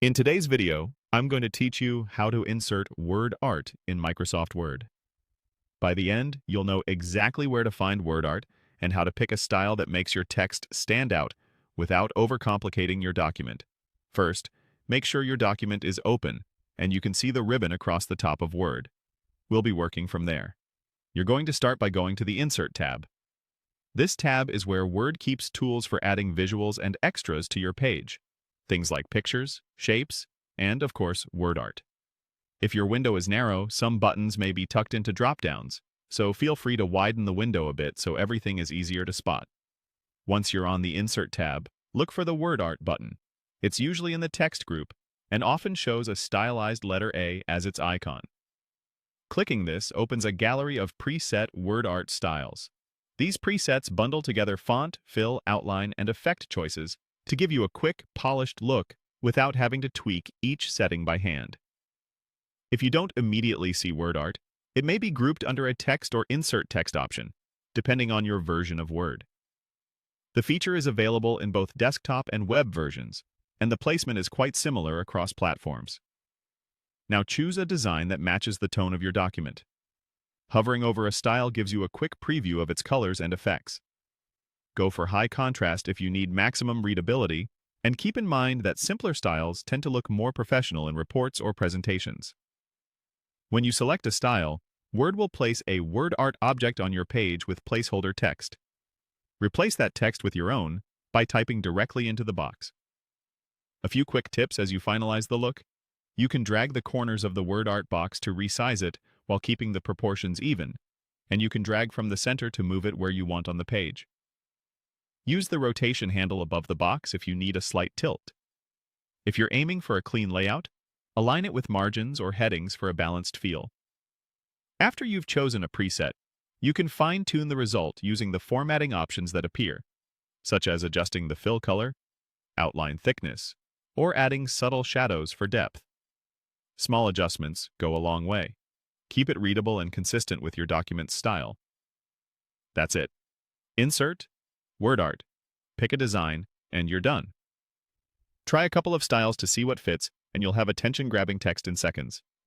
In today's video, I'm going to teach you how to insert WordArt in Microsoft Word. By the end, you'll know exactly where to find WordArt and how to pick a style that makes your text stand out without overcomplicating your document. First, make sure your document is open and you can see the ribbon across the top of Word. We'll be working from there. You're going to start by going to the Insert tab. This tab is where Word keeps tools for adding visuals and extras to your page. Things like pictures, shapes, and, of course, WordArt. If your window is narrow, some buttons may be tucked into drop-downs, so feel free to widen the window a bit so everything is easier to spot. Once you're on the Insert tab, look for the WordArt button. It's usually in the text group and often shows a stylized letter A as its icon. Clicking this opens a gallery of preset WordArt styles. These presets bundle together font, fill, outline, and effect choices to give you a quick, polished look without having to tweak each setting by hand. If you don't immediately see WordArt, it may be grouped under a text or insert text option, depending on your version of Word. The feature is available in both desktop and web versions, and the placement is quite similar across platforms. Now choose a design that matches the tone of your document. Hovering over a style gives you a quick preview of its colors and effects. Go for high contrast if you need maximum readability, and keep in mind that simpler styles tend to look more professional in reports or presentations. When you select a style, Word will place a WordArt object on your page with placeholder text. Replace that text with your own by typing directly into the box. A few quick tips as you finalize the look. You can drag the corners of the WordArt box to resize it while keeping the proportions even, and you can drag from the center to move it where you want on the page. Use the rotation handle above the box if you need a slight tilt. If you're aiming for a clean layout, align it with margins or headings for a balanced feel. After you've chosen a preset, you can fine-tune the result using the formatting options that appear, such as adjusting the fill color, outline thickness, or adding subtle shadows for depth. Small adjustments go a long way. Keep it readable and consistent with your document's style. That's it. Insert, WordArt, pick a design, and you're done. Try a couple of styles to see what fits, and you'll have attention-grabbing text in seconds.